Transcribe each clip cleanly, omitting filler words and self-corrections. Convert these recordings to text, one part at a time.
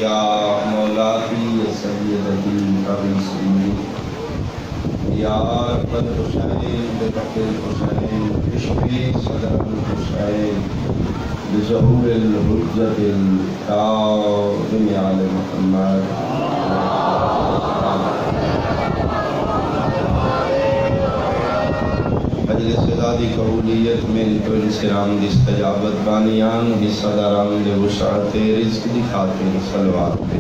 یا مولاتی سیدتی عروسی یا رب الحسین بحق الحسین عشق صدر الحسین بظہور الحجت الکاظم علی محمد مجلس ذاتی قبولیت میں تو انسرام دی استجابت بانیان حصہ داران دے وسعت رزق دی خاطر صلوات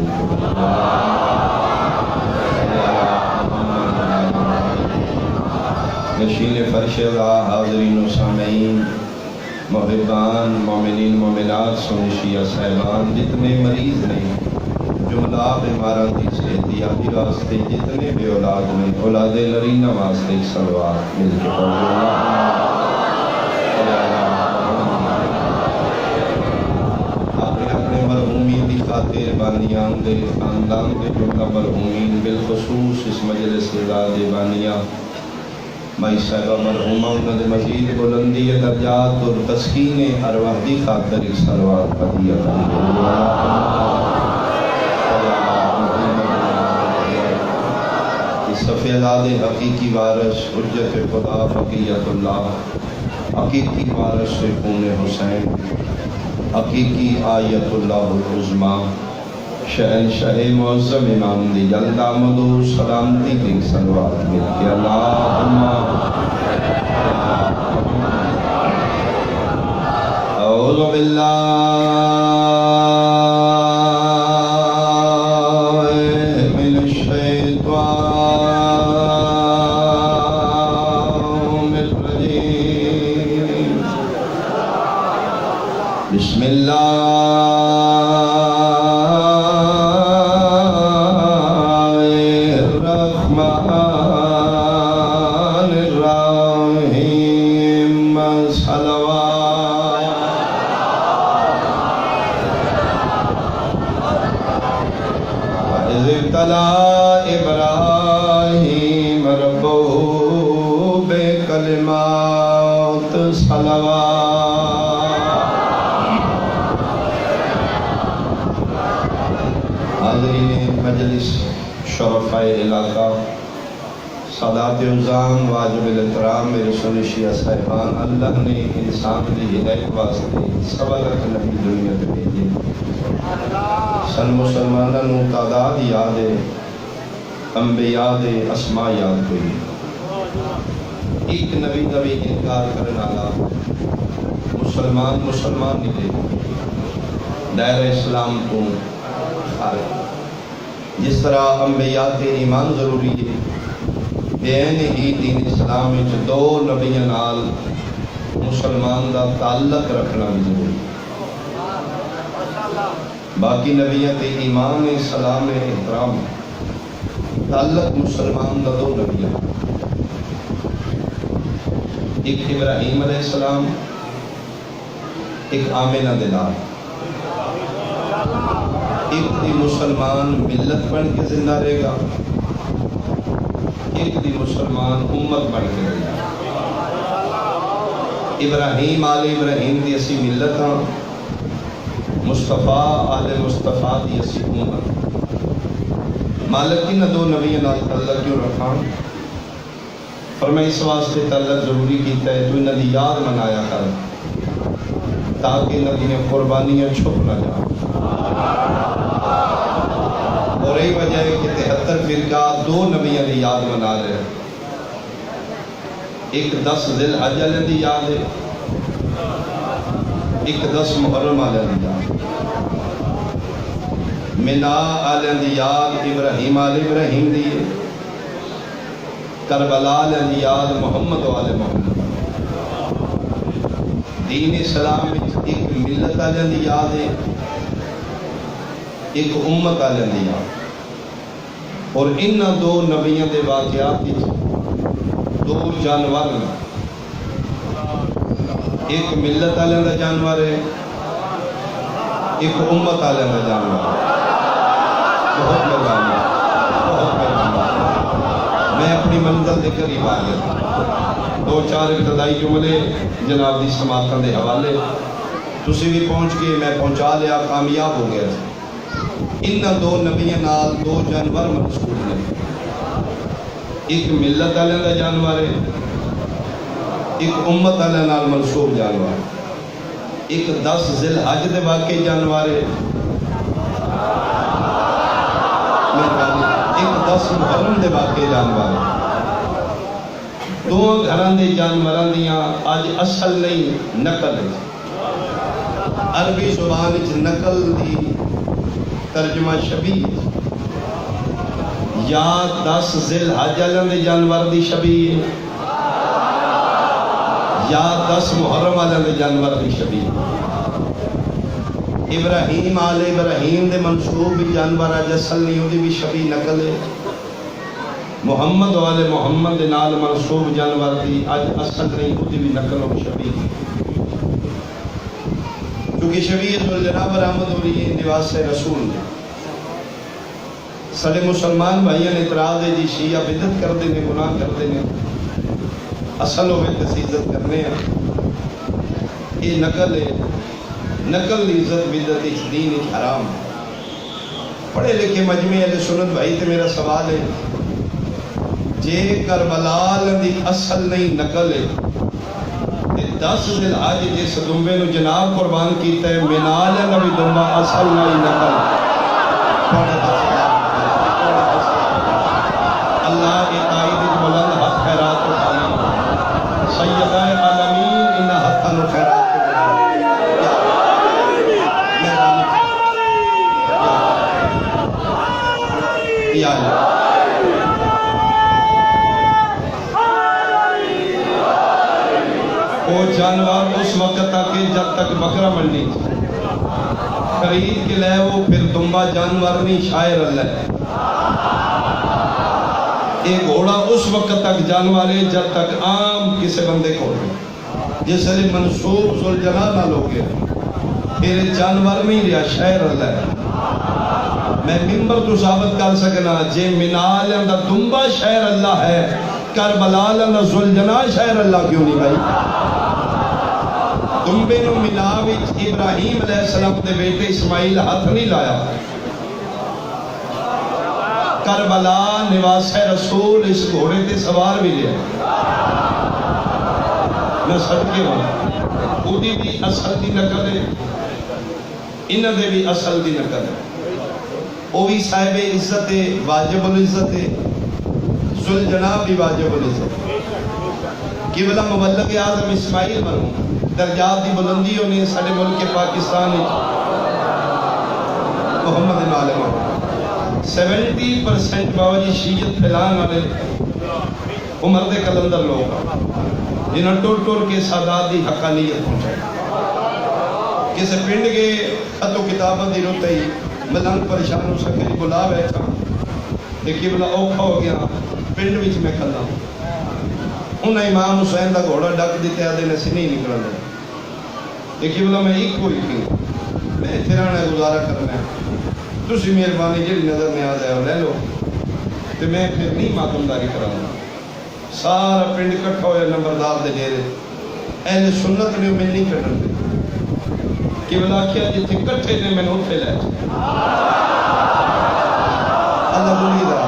نشین فرش اللہ حاضرین و سامعین محبان مومنین مومنات سنشیہ صاحبان جتنے مریض نہیں جملہ بیماران دی صحتیابی واسطے جتنے بے اولاد میں اولاد لرینہ واسطے صلوات مل کے اپنے مرحومین دی خاطر بانیان دے خاندان دے جملہ مرحومین بالخصوص اس مجلس ذات بانیاں مائی صاحبہ مرحومہ انہوں نے مزید بلندی درجات اور تسکین ارواح دی خاطر ایک صلوات پڑھی سفیداد حقیقی وارث حجت خدا بقیت اللہ حقیقی وارث خون حسین حقیقی آیت اللہ العظمہ شہنشاہ معظم امام دی جلد آمد و سلامتی کی صلوات مل کے اللہم اعوذ باللہ بسم اللہ الرحمن الرحیم صلوات وَإِذِ ابْتَلَىٰ إِبْرَاهِيمَ رَبُّهُ بِكَلِمَاتٍ صلوات حاضرین مجلس شرفاء علاقہ سادات عظام واجب الاحترام میرے سنشیہ صاحبان اللہ نے انسان کی ہدایت واسطے سوا لکھ نبی دنیا تے بھیجے سن مسلمانوں تعداد یاد ہے انبیاء دے اسماء یاد ہوئی ایک نبی انکار کرنے والا مسلمان نکلے دائرہ اسلام تو جس طرح انبیاء کے ایمان ضروری ہے بین ہی دین اسلام میں دو نبیوں نال مسلمان دا تعلق رکھنا بھی ضروری باقی نبیوں کے ایمان سلام احترام تعلق مسلمان دا دو نبیوں ایک ابراہیم علیہ السلام ایک آمنہ دلال ایک دی مسلمان ملت بن کے زندہ رہے گا ایک دی مسلمان امت بن کے رہے گا ابراہیم آل ابراہیم دی اسی ملت ہاں مصطفیٰ آل مصطفیٰ دی اسی امت مالک کی نہ دو نبی نال تعلق کیوں رکھاں فرمایا اس واسطے تعلق ضروری کیتا ہے تو انہاں دی یاد منایا کر تاکہ انہاں دی قربانیاں چھپ نہ جائیں اور ایک وجہ ہے کہ 73 فرقہ دو نبیوں کی یاد منا رہے ہیں ایک 10 ذی الحجہ دی یاد ہے ایک 10 محرم والے دی یاد منا والے دی یاد ابراہیم آل ابراہیم دی کربلا والے دی یاد محمد والے محمد دین اسلام میں ایک ملت والے دی یاد ہے ایک امت والے دی یاد اور ان دو نبیوں دے واقعات دو جانور ایک ملت والوں کا جانور ہے ایک امت والوں کا جانور بہت مہربانی میں اپنی منزل دے قریب آ گیا دو چار ابتدائی جملے جناب دی سماعتاں دے حوالے تسی بھی پہنچ کے میں پہنچا لیا کامیاب ہو گیا انہاں دو نبیاں نال دو جانور منسوب نے، ایک ملت والے دا جانور ہے، ایک امت والے نال منسوب جانور ہے، ایک 10 ذی الحج دے واقعی جانور ہے، ایک 10 محرم دے واقعی جانور ہے۔ دو گھراں دے جانوراں دیاں اج اصل نہیں نقل ہے۔ عربی زبان وچ نقل دی ترجمہ شبیہ یا 10 ذی الحج والے دے جانور دی شبیہ یا 10 محرم والے دے جانور دی شبیہ۔ ابراہیم آل ابراہیم دے منسوب بھی جانور اج اصل نہیں، اودی بھی شبیہ نقل ہے۔ محمد والے محمد دے نال منسوب جانور دی اج اصل نہیں، اودی بھی نقل و شبیہ، کیونکہ شبیہ ذوالجناب برآمد ہو رہی ہے لباس رسول میں۔ سارے مسلمان بھائیاں نے اعتراض ہے جی شیعہ بدعت کر دینے، گناہ کر دینے، اصل ہوئے تے عزت کرنے ہیں، یہ نقل ہے، نقل دی عزت بدعت اس دین ایک حرام ہے۔ پڑھے لکھے مجمع اہل سنت بھائی تے میرا سوال ہے، جے کربلا دی اصل نہیں نقل ہے، 10 ذی الحج جس دمبے نو جناب قربان کیتا ہے، منال نبی دمبا اصل نہیں نقل۔ اللہ کے قائد بلند حق خیرات کو خالی سیدہ عالمین انہا حقا نو خیرات کو یا اللہ۔ وہ جانور اس وقت تک جب تک بکرا منڈی خرید کے لئے وہ پھر دمبا جانور نہیں، شاعر اللہ ہے۔ ایک گھوڑا اس وقت تک جانور ہے جب تک عام کسی بندے کو جس لئے منصوب ذوالجلال نہ لوگے، پھر جانور نہیں رہا، شاعر اللہ ہے۔ میں ممبر تو ثابت کر سکنا جے منال اندر دمبا شاعر اللہ ہے، کربلال اندر ذوالجلال شاعر اللہ کیوں نہیں بھائی؟ دمبے نو ملاوچ ابراہیم علیہ السلام دے بیٹے اسماعیل ہاتھ نہیں لایا، کربلا نواس رسول اس گھوڑے تے سوار بھی لیا، میں صدقے ہوں، اودی بھی اصل دی نقل ہے، انہ دے بھی اصل دی نقل ہے، وہ بھی صاحب عزت ہے، واجب العزت ہے، ذوالجناب بھی واجب العزت ہے۔ قبلہ مبلغ اعظم اسماعیل مرحوم درجات دی بلندی ہونے سارے ملک پاکستان محمد معلوم 70% باوجی شیعت پھیلان والے عمر دے کلندر لوگ جنہاں ٹور ٹور کے سادات دی حقانیت پہنچائے، کسے پنڈ کے خط و کتابت دی روتے ہی ملنگ پریشان ہو سکے بلا بیٹھا کہ قبلہ اوکھا ہو گیا پنڈ وچ میں کھلا ہوں، انہیں امام حسین دا گھوڑا ڈک دیتے آدھے نے سے نہیں نکل رہے، لیکن بلا میں ایک کوئی تھی، میں پھرانا گزارا کرنا ہے، تُسی مہربانی جڑی نظر میں آ جائے لے لو، تو میں پھر نہیں ماتمداری کرانا۔ سارا پنڈ کٹھا ہویا نمبردار دے ڈیرے، اہل سنت نے میں نہیں کرنا دے، کہ بلا کیا جتنے کٹھے نے میں نے اٹھے لے اللہ بلی دا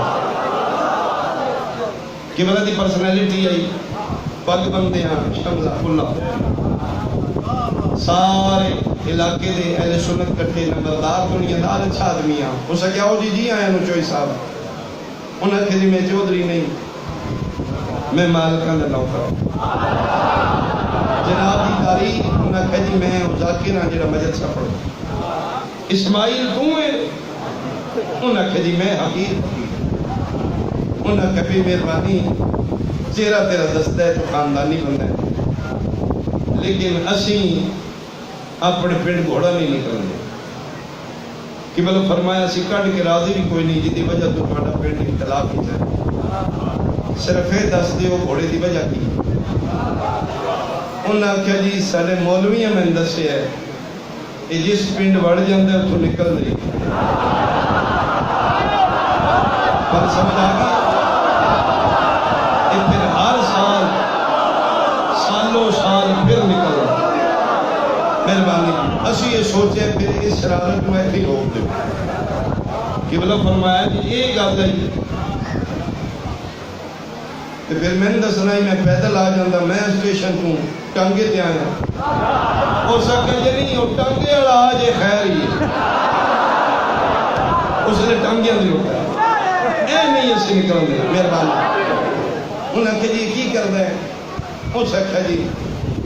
کہ بلا دی پرسنیلیٹی آئی، پگ بندے ہیں شملہ کھلا، سارے علاقے دے اہل سنت کٹھے نمبردار دنیا دار اچھا آدمی ہیں، اسا کیا ہو جی آئے نو چوئی صاحب، انہاں کہ جی میں چودری نہیں، میں مالکان دے نوکر جناب دی تاریخ، انہاں کہ جی میں ذاکرہ جڑا مجد سا پڑھو، اسماعیل توں ہے، انہاں کہ جی میں حقیق، انہاں کہ بھی مہربانی چہرہ تیرا دستہ ہے تو خاندانی بندہ ہے، لیکن اسیں اپنے پنڈ گھوڑا نہیں نکلنے، کہ بلو فرمایا سی کٹ کے راضی بھی کوئی نہیں جی وجہ تو پاڑا پنڈ اختلاف کی جائے، صرف دس دیو گھوڑے دی وجہ کی، انہاں کہا جی سارے مولویاں میں دسے ہے کہ جس پنڈ وڑ جاندے تو نکل نہیں، پر سمجھا گا کہ پھر ہر سال سالوں سال پھر نکل رہا، مہربانی اسی یہ سوچے پھر اس شرارت میں ایتھے روک دے قبلہ فرمایا جی یہ گل ہے تو پھر میں دسنا ہی میں پیدل آ جاتا میں اسٹیشن کو ٹانگے تے آیا اور سکے جی نہیں وہ ٹانگے والا آ جائے خیر ہی ہے اس نے ٹانگیاں نہیں ہوتا اے نہیں اسی نکل دے مہربانی انہیں کہ جی کی کر رہے ہیں اس سکے جی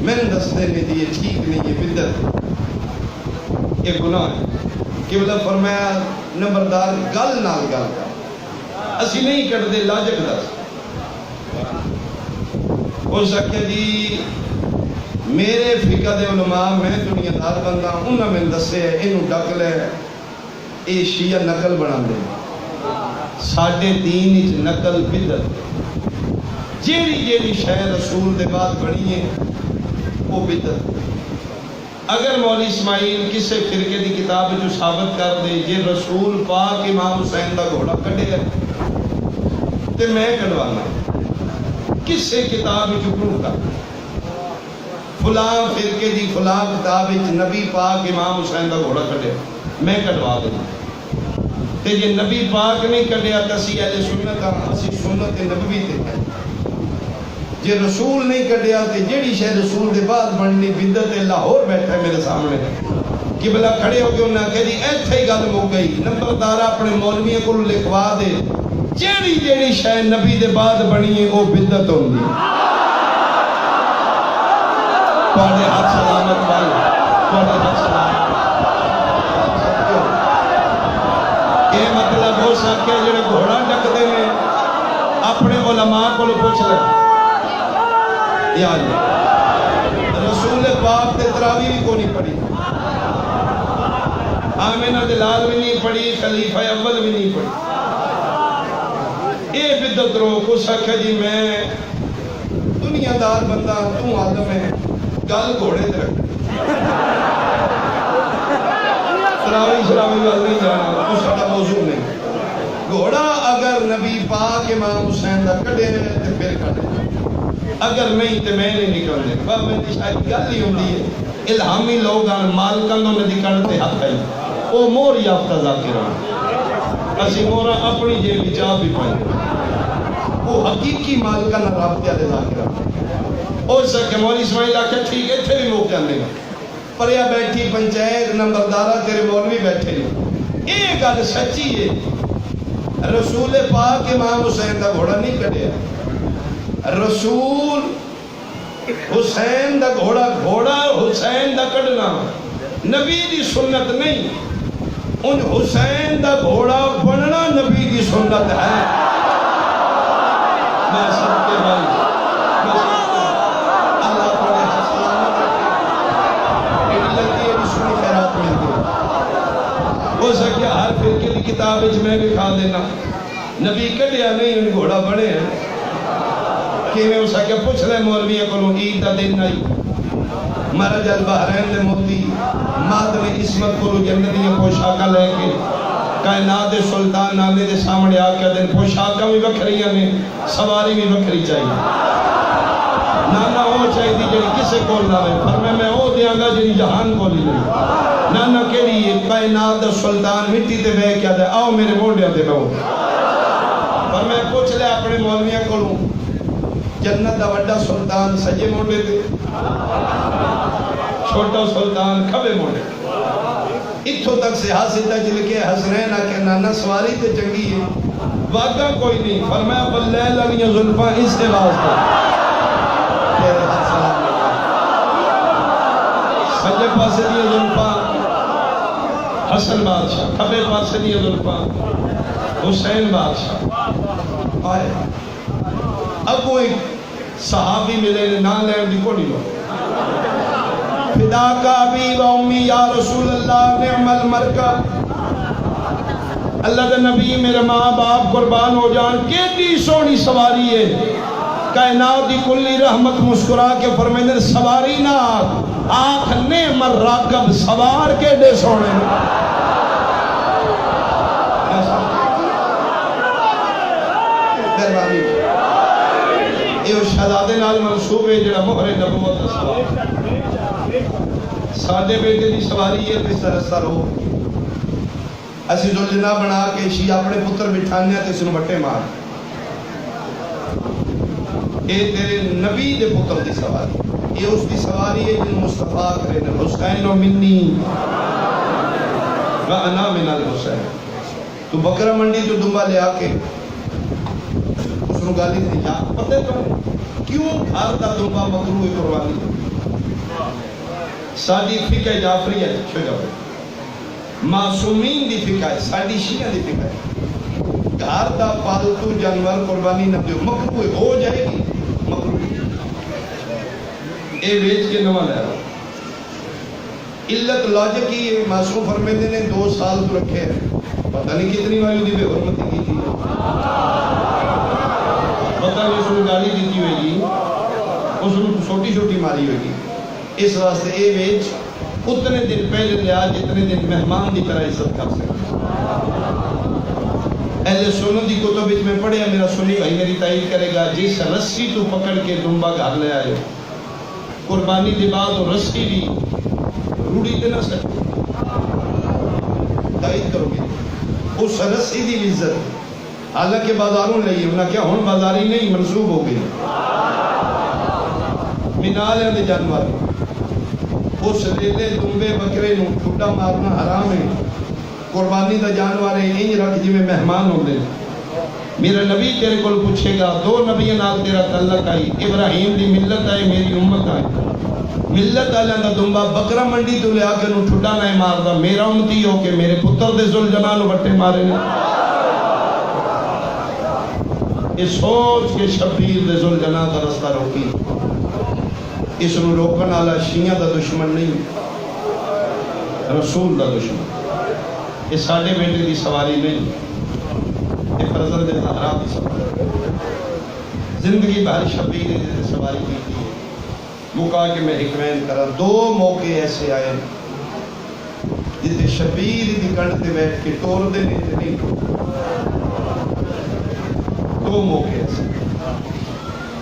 میں دستے نہیں دی یہ ٹھیک نہیں یہ بدعت یہ گناہ ہے قبلہ فرمایا نمبردار گل نال گل کر اسی نہیں کٹ دے لاجک دس ہو سکے جی میرے فقہ دے علماء میں دنیا دار بندہ انہوں میں دسے انہوں ڈک لے اے شیعہ نقل بنا دے ساڑھے دین اچ نقل بدعت جیڑی شے رسول دے بعد بنی ہے وہ بدعت اگر مولی اسماعیل کسے فرقے دی کتاب جو ثابت کر دے یہ رسول پاک امام حسین دا گھوڑا کٹے ہے تے میں کٹوانا کسے کتاب جو پروف کر فلاں فرقے دی فلاں کتاب نبی پاک امام حسین دا گھوڑا کٹے میں کٹوا دوں تے یہ نبی پاک نہیں کٹیا تسی اہل سنت اسی سنت نبوی تے جے رسول نہیں کٹیا تے جیڑی شے رسول دے بعد بننی بدعت لاہور بیٹھا ہے میرے سامنے قبلہ کھڑے ہو کے انہاں کہ جی ایتھے ہی گل مک گئی نمبردار اپنے مولویوں کو لکھوا دے جیڑی شے نبی دے بعد بنی ہے وہ بدعت ہوندی تواڈے ہاتھ سلامت بھائی تواڈے ہاتھ سلامت یہ مطلب ہو سکے جڑے گھوڑا ڈکدے نے اپنے علماء کو پوچھ لے یا رسول پاک تے تراویح بھی کو نہیں پڑھی آمینہ دلال بھی نہیں پڑھی خلیفہ اول بھی نہیں پڑھی اے بدعت رو کو سکھے جی میں دنیا دار بندہ تو عالم ہے گل گھوڑے تے رکھ تراویح شراویح گل نہیں جانا اس کا موضوع نہیں گھوڑا اگر نبی پاک امام حسین دا کڈے تے پھر کڈے اگر نہیں تو میں نہیں نکلنے وہ میں شاید گل ہی ہوندی ہے الہامی لوگ مالکاں دے نکلتے حق ہے وہ مور یافتہ ذاکران اسی مورا اپنی جیب چاہ بھی پائیں وہ حقیقی مالکاں نہ رابطے والے ذاکران اور سکے مولی اسماعیل آکھے ٹھیک ہے تھے بھی موقع جانے گا پریا بیٹھی پنچایت نمبردارہ تیرے مولوی بیٹھے یہ گل سچی ہے رسول پاک امام حسین دا گھوڑا نہیں کٹیا رسول حسین دا گھوڑا حسین دا کڑنا نبی دی سنت نہیں ان حسین دا گھوڑا بننا نبی دی سنت ہے میں سب کے بھائی اللہ پڑھے سلامت رکھے لگتی ہے بسمی خیرات ملتی ہو سکے ہر فرقے کی کتاب میں بھی کھا دینا نبی کڑیا نہیں ان گھوڑا بڑے ہیں کہ میں اسا کے پوچھ لے مولوی کو عید دا دن آئی مرج البحرین دے موتی مادم عصمت کو جنتی پوشاکا لے کے کائنات سلطان نانے دے سامنے آکے دن پوشاکا بھی بکھریاں نے سواری بھی بکھری چاہیے نانا ہو چاہیے دی جنی کسے کول نہ لے فرمے میں ہو دیاں گا جنی جہان کو لی لے نانا کیڑی یہ کائنات سلطان مٹی تے بے کیا دے آؤ میرے موڑیاں تے بہو فرمے پوچھ لے اپنے مولویاں کو جنت دا وڈا سلطان سجے موڑے تھے چھوٹا سلطان کھبے موڑے اتھو تک سے حاصل تک لکھے حسنین آکے نانا سواری تے چنگی ہے واقعہ کوئی نہیں فرمایا باللیل علیہ ظلفہ اس سے واسطہ تیرے ہاتھ سلام سجے پاسے دیئے ظلفہ حسن بادشاہ کھبے پاسے دیئے ظلفہ حسین بادشاہ آئے اب وہ ایک صحابی ملے نہ لین دی کو نہیں لو فدا کا ابی و امی یا رسول اللہ نعم المرکہ اللہ کے نبی میرے ماں باپ قربان ہو جان کیٹی سونی سواری ہے کائنات دی کلی رحمت مسکرا کے فرمائے سواری نہ آنکھ نعم الراکب سوار کے دے سونے مہربانی یہ شہزادے نال منصوب ہے جڑا مہر نبوت سوال ساڈے بیٹے دی سواری ہے اس طرح سر ہو اسی زلجنا بنا کے شی اپنے پتر بٹھانے تے سنو بٹے مار اے تیرے نبی دے پتر دی سواری یہ اس دی سواری ہے جن مصطفیٰ کرے نے حسین و منی و انا من الحسین تو بکرہ منڈی تو دنبا لے آکے اس نے گالی دی جا پتے تو کیوں گھارتا دنبا مکروح قربانی سادی فقہ جعفری ہے چھو جاؤ معصومین دی فقہ ہے سادی شیعہ دی فقہ ہے گھر دا پالتو جانور قربانی نہ دیو مکروح ہو جائے گی مکروح اے ویچ کے نوہ لے رہا علت لاجک کی معصوم فرمیدے نے 2 سال تو رکھے ہیں پتہ نہیں کتنی والی دی بے حرمتی کی تھی پتہ نہیں اس نے گالی دیتی ہوئے گی اس نے چھوٹی چھوٹی ماری ہوئے گی اس واسطے اے ویچ اتنے دن پہلے لیا جتنے دن مہمان دی طرح عزت کر سکتے اہل سنت دی کتب میں پڑھے میرا سنی بھائی میری تائید کرے گا جس رسی تو پکڑ کے دنبا گھر لے آئے قربانی دی بعد اور رسی بھی روڑی دے نہ سکتے تائید کرو گے اس رسی دی عزت حالانکہ بازاروں لئی ہے انہاں کیا ہون بازاری نہیں منصوب ہو گئی منالے دے جانور اس لیلے دنبے بکرے نو ٹھوٹا مارنا حرام ہے قربانی دا جانور ہے انج رکھ جی میں مہمان ہوں دے میرا نبی تیرے کل پوچھے گا 2 نبی نال تیرا تعلق آئی ابراہیم دی ملت آئی میری امت آئی ملت آلیاں دا دنبا بکرہ منڈی تو لے آکے نو ٹھوٹا نہیں مار دا میرا امتی ہو کہ میرے پتر دے ذوالجلال بٹے مارے نے یہ سوچ کے شبیر دے ذوالجلال دا رستہ روکی اس نو روکن والا شیعہ دا دشمن نہیں رسول دا دشمن یہ ساڑھے بیٹے دی سواری نہیں یہ فرزند زہرا دی سواری زندگی بھر شبیر دی سواری کی تھی مکا کے میں حکمین کرا 2 موقع ایسے آئے جتے شبیر دی کڑتے بیٹھ کے ٹور دے نہیں ٹور 2 موقع ایسے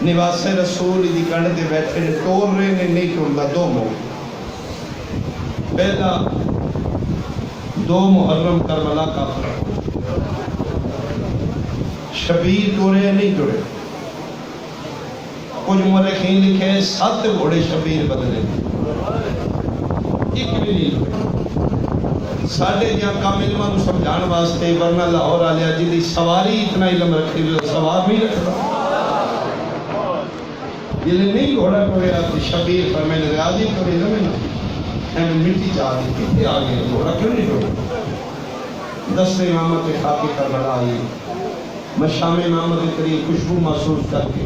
نواس رسول دی کڑتے بیٹھے ٹور رہے نے نہیں ٹورنا 2 موقع پہلا 2 محرم کربلا کا شبیر ٹورے نہیں ٹورے کچھ مورخین لکھے 7 گھوڑے شبیر بدلے ایک بھی نہیں ٹورے ساڑھے جہاں کام علمہ نو سمجھان واسطے ورنہ لاہور آلیا جی دی سواری اتنا علم رکھے جو سوار نہیں رکھتا یہ نہیں گھوڑا ٹورے آتی شبیر فرمائے ریاضی ٹورے نہ میں مٹی چاہ دی کتے آگئے گھوڑا کیوں نہیں ٹورے 10 امامت خاکی کربلا آئی میں شام امامت قریب خوشبو محسوس کر کے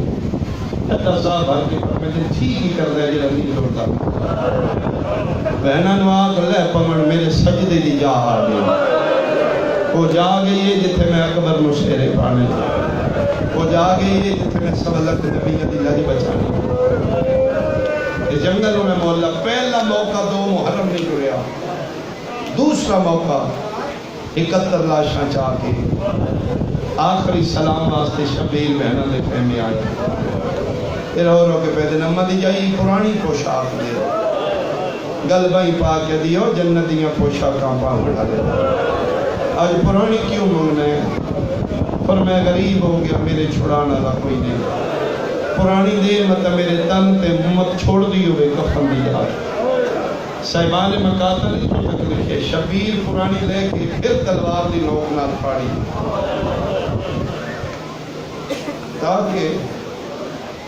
ترزا بھر کے پر میں نے ٹھیک ہی کر دیا جی نہیں چھوڑتا بہنہ نواز اللہ پمن میرے سجدے دی جا آ گئی وہ جا گئی ہے جتھے میں اکبر نو شیرے پانے وہ جا گئی ہے جتھے میں سبلت نبیہ دی لڑی بچانے جنگلوں میں مولا پہلا موقع 2 محرم نہیں جڑیا دوسرا موقع 71 لاشاں چاہ کے آخری سلام واسطے شبیر بہنہ لے خیمے آئے پھر رو کے پیدے نمہ دی جائی پرانی پوشاک دے گلبائی پا کے دیو جنتیاں پوشاکاں پا بڑھا دے آج پرانی کیوں مانگنے پر میں غریب ہو گیا میرے چھڑانا لا کوئی نہیں پرانی دے مطلب میرے تن تے مت چھوڑ دی ہوئے کفن دی جائے صاحبان مقاتل اس کو تک لکھے شبیر پرانی لے کے پھر تلوار دی نوک نال پھاڑی تاکہ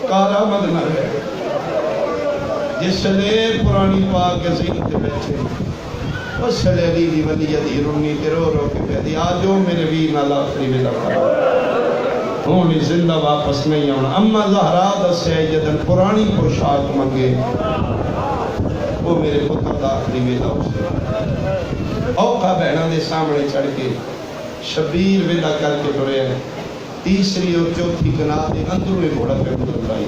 کارآمد نہ رہے جس لے پرانی پاک کے زین تے بیٹھے اس لے دی ولی دی رونی تے رو رو کے پیدی آجو میرے بھی نالا آخری میں لکھا ہونی زندہ واپس نہیں آنا اما زہرا دا سیدن پرانی پوشاک منگے وہ میرے پتر دا آخری ویدہ اسے اوقا بہنہ دے سامنے چڑھ کے شبیر ویدہ کر کے ٹرے ہیں تیسری اور چوتھی گنا دے اندروں گھوڑا پہ گزر لائی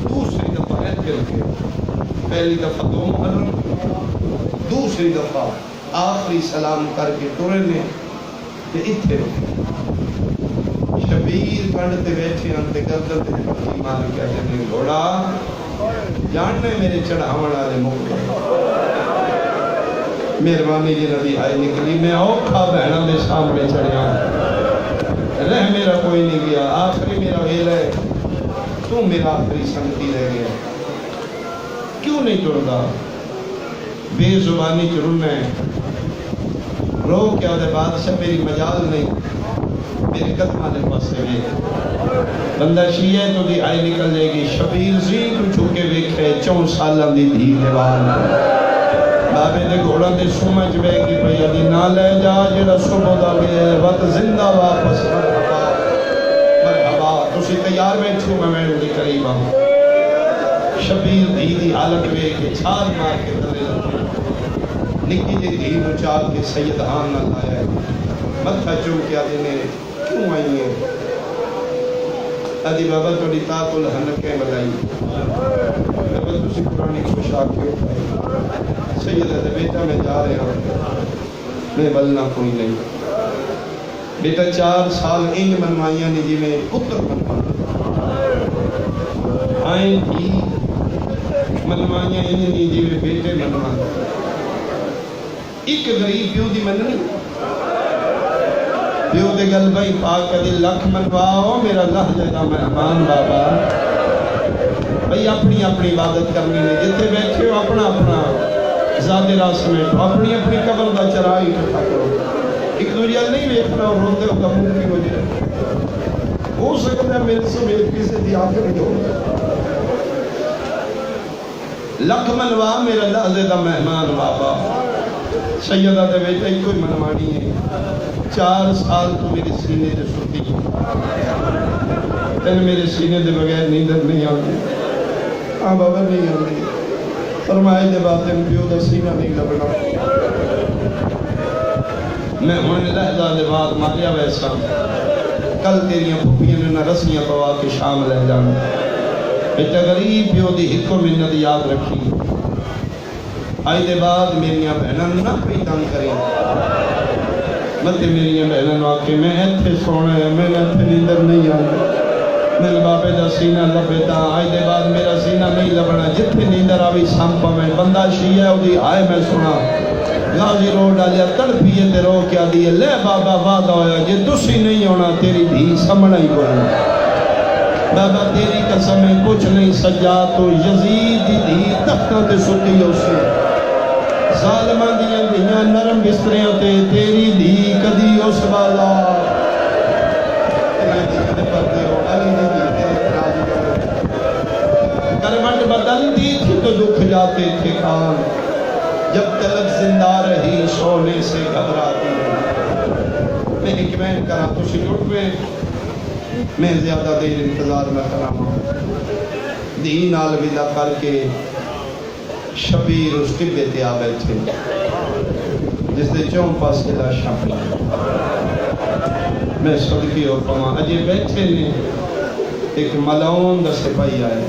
دوسری دفعہ ہے پھر کے پہلی دفعہ 2 محرم دوسری دفعہ آخری سلام کر کے ٹرے نے کہ اتھے رکھے شبیر کنڈتے بیٹھے انتے گردن تے پکی مار کے کہتے ہیں گھوڑا جاننے میرے چڑھاوڑ والے موقع مہربانی جی نبی آئی نکلی میں اوکھا بہنا دے سامنے چڑھیا رہ میرا کوئی نہیں گیا آخری میرا ویل ہے تو میرا آخری سنگتی رہ گیا کیوں نہیں جڑتا بے زبانی چرن ہے رو کیا دے بادشاہ میری مجال نہیں میرے قدمہ دے پاس سے گئے بندہ شیعہ تو دی آئی نکل جائے گی شبیر زین کو چھوکے ویکھے 4 سالہ دی دھی دیوان بابے دے گھوڑا دے سمجھ بے گی بھئی ادھی نہ لے جا جڑا صبح دا گئے وقت زندہ واپس مرحبا تسی تیار بیٹھو میں میرے دی قریب ہوں شبیر دھی دی حالت بے کے چھال مار کے دلے لگے نکی جی دھی مچال کے سید آن نہ لائے متھا چون کیا دینے کیوں آئی ہیں ادھی بابا توڑی تاک الحنکے بلائی بابا تسی قرآنی خوش آکے اٹھائی سید ہے بیٹا میں جا رہے ہوں میں بلنا کوئی نہیں بیٹا 4 سال انج منوائیاں نہیں جی میں پتر منوائیاں آئیں تھی منوائیاں انج نہیں جی میں بیٹے منوائیاں ایک غریب پیو دی مننی پیو دے گل بھائی پاک کا دل لکھ منواؤ میرا لہجہ دا مہمان بابا بھائی اپنی اپنی عبادت کرنی ہے جتے بیٹھے ہو اپنا اپنا ذات راس میں اپنی اپنی قبر دا چرائی اٹھا کرو ایک دوجہ نہیں بیٹھنا اور روتے ہو کمون کی وجہ ہو سکتا ہے میرے سے میرے کسی دی آخر نہیں ہو لکھ منوا میرا لہجہ دا مہمان بابا سیدہ دے بیٹا ہی کوئی منوانی ہے 4 سال تو میرے سینے دے سوتی تین میرے سینے دے بغیر نیندر نہیں آتی ہاں بابا نہیں آتی فرمائے دے بات دن پیو دا سینہ نہیں لبنا میں ہونے لہجہ دے بات ماریا ویسا کل تیریاں پھوپیاں نے نہ رسیاں پوا کے شام لہ جانا بیٹا غریب پیو دی ہکو منت یاد رکھی آئی دے بعد میریاں بہناں نہ پیدان کریں مطلب میریاں بہناں آکے میں ایتھے سونا ہے میں ایتھے نیندر نہیں آئی میرے بابے دا سینہ لبیتا آئی دے بعد میرا سینہ نہیں لبنا جتنے نیندر آوی سامپا میں بندہ شیعہ ہے دی آئے میں سنا غازی رو ڈالیا تڑپیے تے رو کیا دیئے لے بابا وعدہ ہویا جے تسی نہیں ہونا تیری دھی سمنا ہی کوئی بابا تیری قسمیں کچھ نہیں سجا تو یزید دی دھی تختہ تے ستی ہو سے ظالمان دیاں دیاں نرم بستریاں تے تیری دھی کدی اس والا کروٹ بدلتی تھی تو دکھ جاتے تھے کان جب تلک زندہ رہی سونے سے گھبراتی رہی میں حکمین کرا تو شروع میں زیادہ دیر انتظار نہ کرا دین الوداع کر کے شبیر اس ٹبے تے آ بیٹھے جس دے 4 پاس کے لاشاں پڑی میں صدقی اور پما اجے بیٹھے نے ایک ملعون دا سپاہی آئے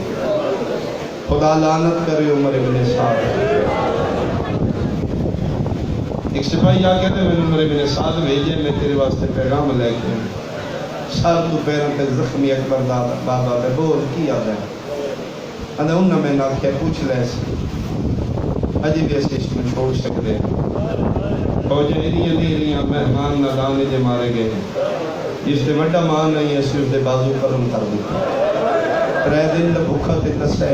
خدا لعنت کرے عمر ابن سعد ایک سپاہی آ کہتے میں عمر ابن سعد بھیجے میں تیرے واسطے پیغام لے کے سر تو پیروں پہ زخمی اکبر بابا پہ بول کی آ ہے اندھا انہوں میں نہ کیا پوچھ لے سی اجی بھی ایسے اس میں چھوڑ سکتے فوجیں ایریاں مہمان ندانے جے مارے گئے جس دے وڈا مان نہیں ہے اس دے بازو کرم کر دی 3 دن دا بھوکا تے نسے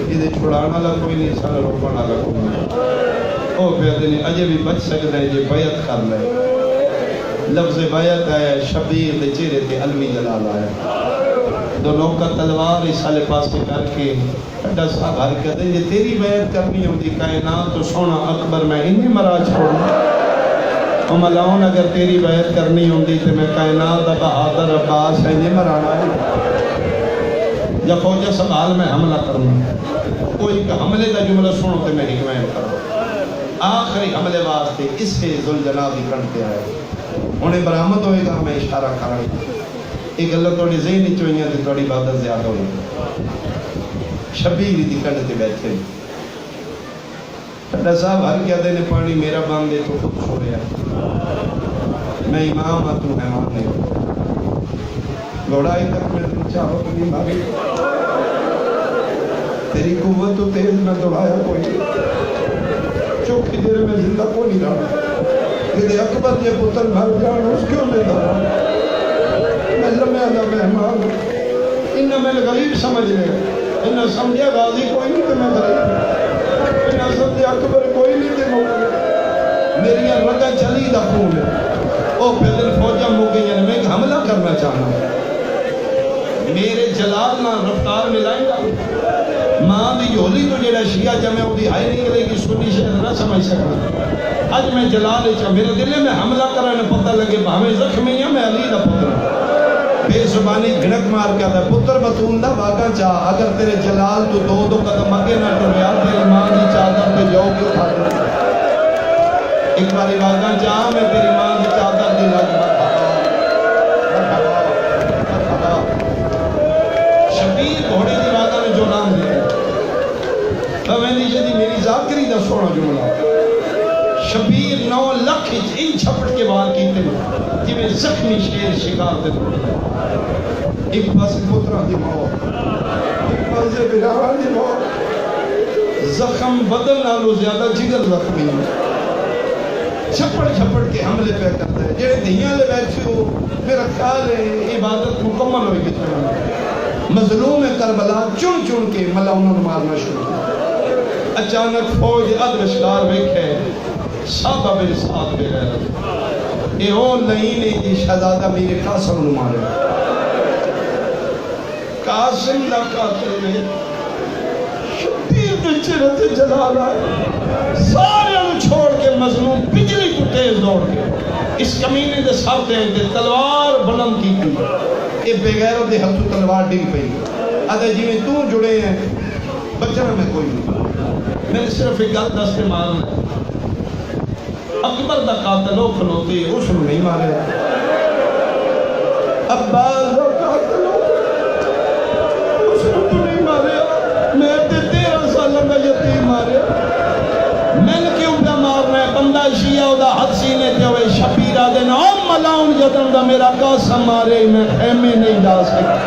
یہ چھڑانا لگ کوئی نہیں سارا روکانا لگ کوئی نہیں او پہ دن اجے بھی بچ سکتے ہیں جے بیعت کر لے لفظ بیعت ہے شبیر دے چہرے تے علوی جلال آیا دونوں کا تلوار اس سالے پاس کے کر کے اڈا صاحب ہر کہتے ہیں جے تیری بیعت کرنی ہوتی کائنات تو سونا اکبر میں انہیں مرا چھوڑنا اور ملعون اگر تیری بیعت کرنی ہوتی تو میں کائنات دا بہادر عباس ہے انہیں مرانا ہے یا فوجہ سنبھال میں حملہ کرنا کوئی حملے دا جملہ سنو تے میں حکمین کروں آخری حملے واسطے اس سے ذوالجلال کرتے آئے انہیں برآمد ہوئے گا ہمیں اشارہ کریں ایک اللہ توڑی ذہنی چوئیاں تے توڑی عبادت زیادہ ہوئی شبیر دی کنڈتے بیٹھے ٹھڈا صاحب ہر کیا دینے پانی میرا باندھے تو خود چھوڑیا میں امام ہاں تو احمان نہیں گھوڑائی تک میں تو چاہو تو نہیں ماری تیری قوت تو تیز میں دوڑایا کوئی چوکھی دیر میں زندہ کو نہیں رہا میرے اکبر کے پتر مر جان اس کیوں زندہ رہا میں لمحہ دا مہمان انہیں میں غریب سمجھ لیا انہیں سمجھا غازی کوئی نہیں تو میں غریب انہیں سمجھا اکبر کوئی نہیں تو میں میری رگا چلی دا خون ہے او پھر دن فوجہ موگے یعنی میں ایک حملہ کرنا چاہنا میرے جلال نہ رفتار ملائیں گا ماں دی جھولی تو جیڑا شیعہ جمع ہو دی آئی نہیں کرے گی سنی شاید نہ سمجھ سکنا آج میں جلال چاہ میرے دلے میں حملہ کرنے پتہ لگے بھامیں زخمی ہیں میں علی دا پتر بے زبانی گھنک مار کیا تھا پتر بطول دا باقا چاہ اگر تیرے جلال تو دو قدم آگے نہ ٹریا تیری ماں دی چادر پہ جاؤ کی اٹھا دے ایک باری باقا چاہ میں تیری ماں دی چادر دی لگ شبیر گھوڑے دی باقا میں جو نام دے میں نیچے دی میری ذاکری دا سونا جملہ شبیر 9 لکھ ان چھپٹ کے بار کیتے کہ میں زخمی شیر شکار دے ایک پاس پترہ دی موت ایک پاس براہان دی موت زخم بدل نالو زیادہ جگر زخمی چھپڑ کے حملے پہ کرتا ہے جیڑے دھیاں لے بیٹھے ہو میرا خیال ہے عبادت مکمل ہوئی کتنا مظلوم کربلا چن کے ملا انہوں نے مارنا شروع اچانک فوج ادرشکار بیکھے صحابہ میرے ساتھ بے رہے اے او نہیں جی شہزادہ میرے قاسم نے مارے قاسم دا قاتل نے شبیر دے چہرے تے جلال آئے سارے انہوں چھوڑ کے مظلوم بجلی کو تیز دوڑ کے اس کمینے دے سر دے تلوار بلند کی تھی اے بغیروں دے ہاتھوں تلوار ڈگ پئی آدھے جی میں تو جڑے ہیں بچنا میں کوئی نہیں میں نے صرف ایک گل دستے مارنا ہے اکبر دا قاتل ہو کھلوتے اس نے نہیں مارے عباس دا قاتل ہو اس نے تو نہیں مارے میں تے 13 سالوں کا یتیم مارے میں نے کیوں پہ مارنا ہے بندہ شیعہ دا حد سینے تے ہوئے شبیرہ دے نام ملاؤن جتن دا میرا قاسم مارے میں خیمے نہیں جا سکتا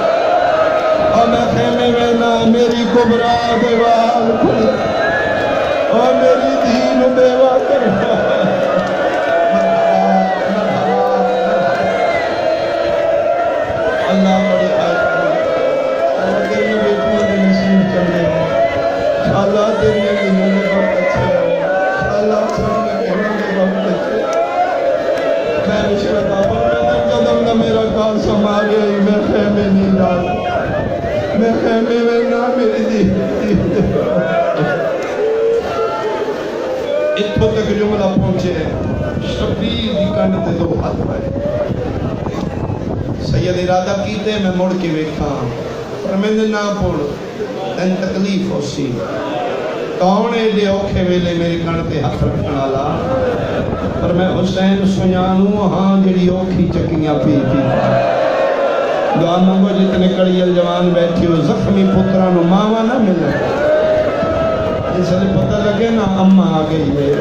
اور میں خیمے میں نہ میری کبرا دیوال کھلے اور میری دین بیوہ کرنا اللہ بڑی آئے اور تیری بیٹیوں نے نصیب کر لے اللہ تیری دنوں میں بہت اچھے ہیں اللہ سب میں کہنا میں بہت اچھے میں رشوت آبا میں قدم نہ میرا قاسم آگے میں خیمے نہیں ڈالا میں خیمے میں نہ میری دین اتھو تک جملہ پہنچے شبیر دی کانتے 2 ہاتھ پائے سید ارادہ کیتے میں مڑ کے ویکھا پر میں نے نہ پڑھ تین تکلیف ہو سی کون ایڈے اوکھے ویلے میرے کانتے ہاتھ رکھنا لا پر میں حسین سنیانوں ہاں جڑی اوکھی چکیاں پی دعا مانگو جتنے کڑیل جوان بیٹھی ہو زخمی پترانو ماما نہ ملے اس لئے پتہ لگے نا اممہ آگئی ہے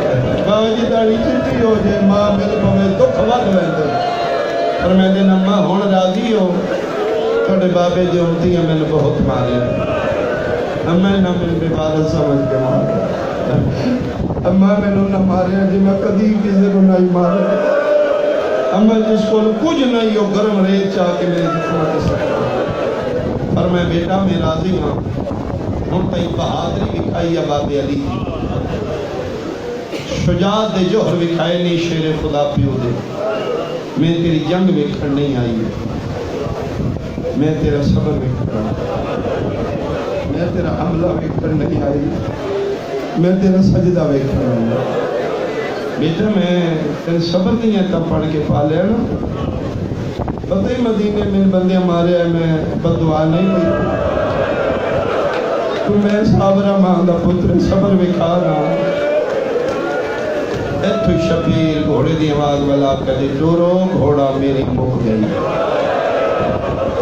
بابا جی داڑی چنٹی ہو جائے ماں مل پوے دکھ وقت ویندے پر میں دن اممہ ہون راضی ہو توڑے بابے جو ہوتی ہیں میں نے بہت مارے اممہ نہ مل بے بارت سمجھ کے مارے اممہ میں نہ مارے جی میں قدیم کسی کو نہیں مارے اممہ جس کو کچھ نہیں ہو گرم ریت چاہ کے میرے جتنا کے سکتا پر میں بیٹا میں راضی ہوں ہم تئی بہادری بکھائی باب علی شجاعت دے جوہر بکھائے نہیں شیر خدا پیو دے میں تیری جنگ بکھڑ نہیں آئی ہے میں تیرا صبر بکھڑ میں تیرا حملہ بکھڑ نہیں آئی میں تیرا سجدہ بکھڑ نہیں آئی بیٹا میں تیرے صبر نہیں ہے تب پڑھ کے پا لیا نا پتہ ہی مدینے میں بندے مارے ہیں میں بددعا نہیں دی تو میں صابرہ ماندہ پتر صبر بکھا رہا ایتھو شبیر گھوڑے دی آواز والا کہے ٹورو گھوڑا میری مک گئی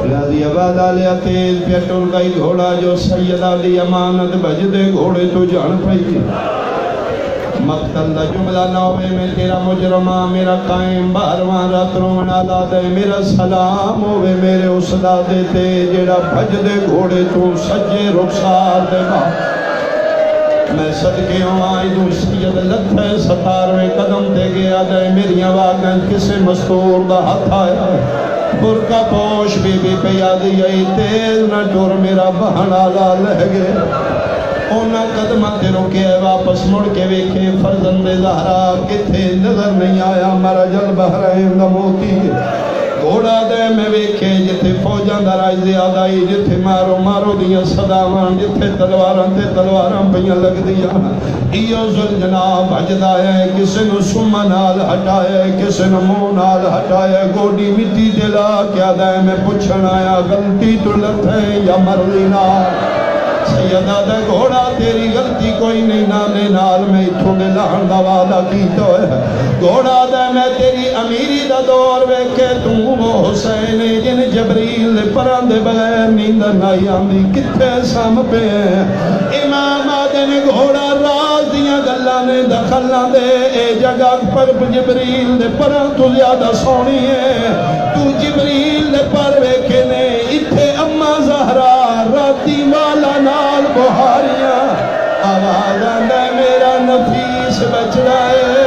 لازی آباد آلیا تیز پیٹر گئی گھوڑا جو سید علی امانت بجدے گھوڑے تو جان پئی تھی مقتل دا جملہ نوے میں تیرا مجرمہ میرا قائم بارواں رات رونا لا دے میرا سلام ہوئے میرے استاد تے جیڑا بھج دے گھوڑے تو سجے رخسار دے میں صدقے آئی دوں سید لکھے 17ویں قدم تے گیا جائے میری واقعہ کسے مستور دا ہاتھ آیا برکا پوش بی بی پہ یادی آئی تیز نہ ٹور میرا بہنا لا لہ گئے اونا قدمہ تے رکے واپس مڑ کے ویکھے فرزند زہرا کتھے نظر نہیں آیا مرا جل بحرین دا موتی گھوڑا دے میں ویکھے جتھے فوجاں دا راج زیادہ ہی جتھے مارو مارو دیاں صداواں جتھے تلواراں تے تلواراں پیاں لگ دیاں ایو ذل جناب حجدہ ہے کسے نو سمہ نال ہٹائے کسے نو منہ نال ہٹائے گوڑی مٹی دلا کیا دے میں پوچھن آیا غلطی تو لتھے یا مرضی نال سیدہ دے گھوڑا تیری غلطی کوئی نہیں نانے نال میں اتھوں دے لہن دا وعدہ کیتا ہے گھوڑا دے میں تیری امیری دا دور ویکھے تو وہ حسین جن جبریل دے پران دے بغیر نیندر نائی آمدی کتھے سام پہ امام آدھے نے گھوڑا راز دیاں گلہ نے دخلنا دے اے جگہ پر جبریل دے پران تو زیادہ سونی ہے تو جبریل دے پر ویکھے نے اتھے اممہ زہرا راتی والا نال بہاریاں آواز آندہ میرا نفیس بچ رہے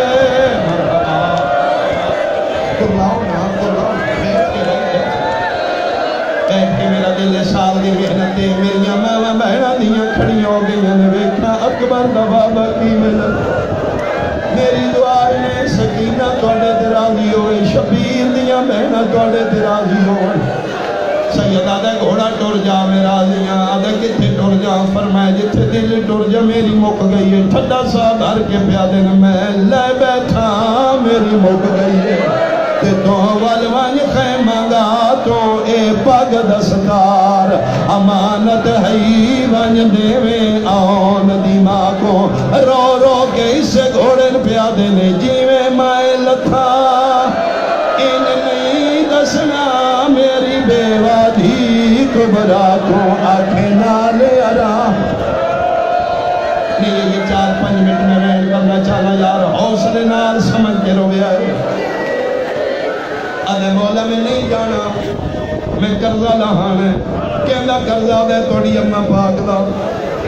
میرا دل سال دی محنتیں میریاں ماں بہناں دیاں کھڑی ہو گئیاں نے ویکھنا اکبر دا بابا کی ملت میری دعا نے سکینہ توڑے تے راضی ہوئے شبیر دیاں بہناں توڑے تے راضی ہوئے سیدہ دے گھوڑا ٹور جا میرا راضیاں آدھے کتھے ٹور جا فرمائے جتھے دل ٹور جا میری مک گئی ہے ٹھڈا سا بھر کے پیادے نے میں لے بیٹھا میری مک گئی ہے تے تو والوان خیمہ گا تو اے پاگ دستار امانت ہے ون دیویں آن دیما کو رو رو کے اس گھوڑن پیادے نے جیویں مائے لتھا ان نہیں دسنا میری بیوہ دھی کبرا کو آنکھیں نالے آرام نہیں یہ 4-5 منٹ میں ویڈ کرنا چاہنا یار حوصلے نال سمجھ کے رو گیا ہے آدھے مولا میں نہیں جانا میں قرضہ لہانا ہے کہنا قرضہ دے توڑی اممہ پاک دا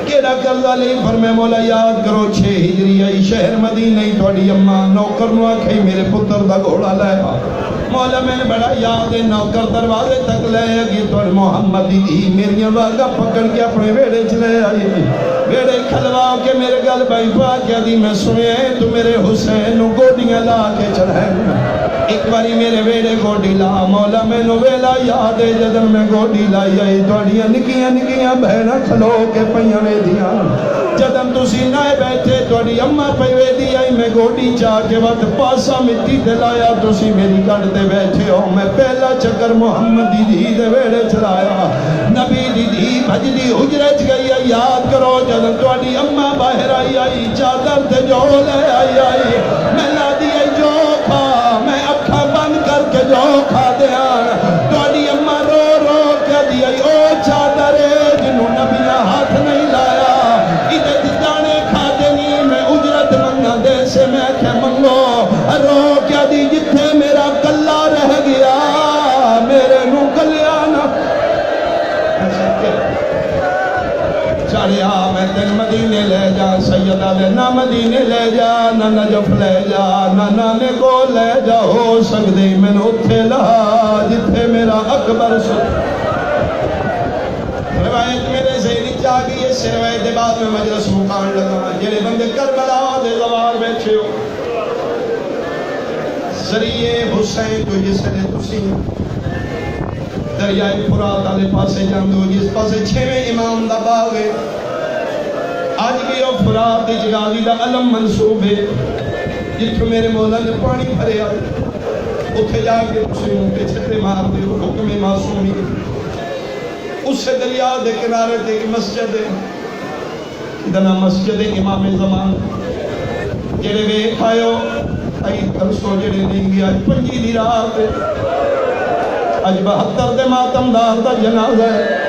کیڑا قرضہ لئی فرمے مولا یاد کرو 6 ہجری آئی شہر مدینہ ہی توڑی اممہ نوکر نو آکھئی میرے پتر دا گھوڑا لائے مولا میں نے بڑا یاد ہے نوکر دروازے تک لے گی تو محمد دی میری واگا پکڑ کے اپنے ویڑے چلے آئی ویڑے کھلوا کے میرے گل بائی پا کیا دی میں سنے تو میرے حسین گوڑیاں لا کے چڑھائیں ایک باری میرے ویڑے گوڑی لا مولا میں نو ویلا یاد ہے جدن میں گوڑی لائی آئی توڑیاں نکیاں بہنہ کھلو کے پہیاں میں دیا جدن تسی نائے بیٹھے توڑی اممہ پہوے دی آئی میں گوڑی چاہ کے وقت پاسا مٹی دلایا تسی میری کڑ دے بیٹھے ہو میں پہلا چکر محمد دی دے ویڑے چلایا نبی دی بھجلی حجرچ گئی یاد کرو جدن توڑی اممہ باہر آئی چادر تے جو لے آئی میں لا دی جو کھا میں اکھا بند کر کے جو کھا دیا توڑی اممہ رو رو کیا دی آئی او چادر جنہوں نبی ہاتھ نہیں لایا ادھے جانے کھا دینی میں اجرت منگا دے سے میں کہ منگو رو کیا دی جتھے میرا کلہ رہ گیا میرے نو کلیانا چاریا میں تن مدینے لے جا سیدہ دے نہ مدینے لے جا نہ نجف لے جا نہ نانے کو لے جا ہو سکدے میں نے اتھے لہا جتھے میرا اکبر روایت میرے ذہنی چاہ گئی اس روایت دے بعد میں مجلس مقام لگا جنہیں بندے کربلا دے زوار بیٹھے ہو ذریعے حسین تو جس نے تسی دریائے فرات آلے پاسے جاندو جس پاسے 6ویں امام دا باغ ہے آج بھی وہ فرات دی جگالی دا علم منصوب ہے جتھو میرے مولا نے پانی بھرے آئے اتھے جا کے مسلموں کے چھتے مار دے حکم معصومی اس سے دریا دے کنارے دے ایک مسجد ہے ادنا مسجد امام زمان جڑے وے کھائیو آئی کرسو جڑے نہیں گیا آج 5 دی رات ہے آج 72 دے ماتم دار دا جنازہ ہے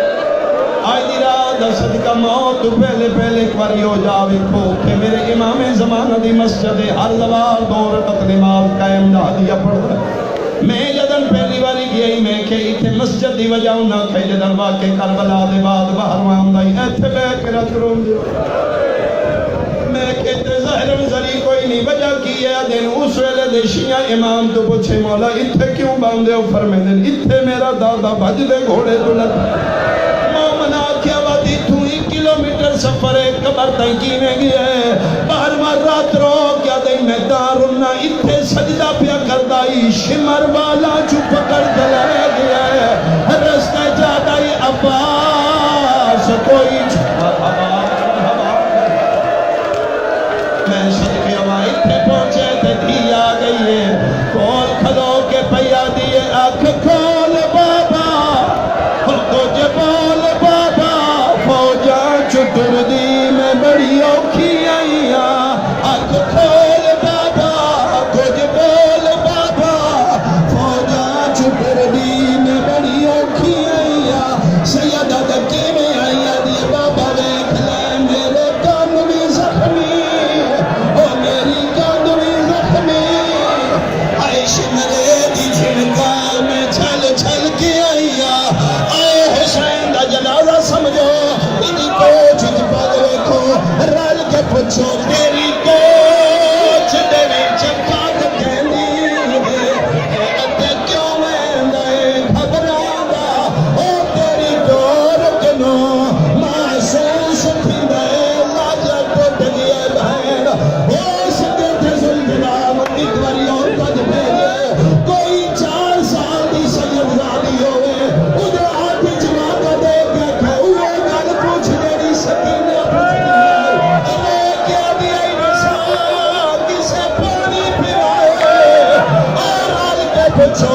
آج دی رات دا صدقہ موت تو پہلے ایک باری ہو جاوے کھو کہ میرے امام زمانہ دی مسجد ہر زوار دور تک نماز قائم نہ دیا پڑھا میں جدن پہلی باری گئی میں کہ اتھے مسجد دی وجہ نہ کہ جدن واقع کربلا دے بعد باہر وام دائی ایتھے بے کے رکھ رو میں کہتے ظاہر ذری کوئی نہیں وجہ کی ہے دن اس ویلے دے شیعہ امام تو پوچھے مولا اتھے کیوں باندھے ہو فرمے دن اتھے میرا دادا بھج دے گھوڑے دلت مومنہ کیا وادی تو 1 کلومیٹر سفر ہے قبر تنکی میں گیا ہے باہر مار رات رو کیا دیں میں دارنا اتھے سجدہ پیا کردائی شمر والا چپ کر دلائے گیا ہے رستہ جادائی عباس کوئی میں صدقے ہوا اتھے پہنچے تے دھی آ گئی ہے کھول کھلو کے پیا دیئے آنکھ کھول بابا کچھ بول بابا فوجا چٹر دی میں بڑی اوکھی آئیاں آنکھ کھول بابا کچھ بول بابا فوجا چٹر دی میں بڑی اوکھی آئیاں سیدہ دکی میں آئیاں دی بابا ویکھ لے میرے کان بھی زخمی او میری کان بھی زخمی عائش مرے دی جھنکا میں چھل چھل کے آئیاں آئے حسین دا جنازہ سمجھو تیری کوچ جپال ویکھو رل کے پچھو تیری کوچ دے چپاک کہنی ہے اتے کیوں میں نئے گھبرانا او تیری ڈور کنو محسوس تھی دے لاجہ ٹوٹ گیا بہن او سکے تھے ظلمنام ایک باری اور کج بھیجے کوئی 4 سال دی سید زادی ہوئے ادھر آتی جمع کا دے گیا کہ اوہ گل پوچھ دیری سکینہ پوچھ دیا ارے کیا دیا انسان کسے پانی پھرائے اور آل کے پچھو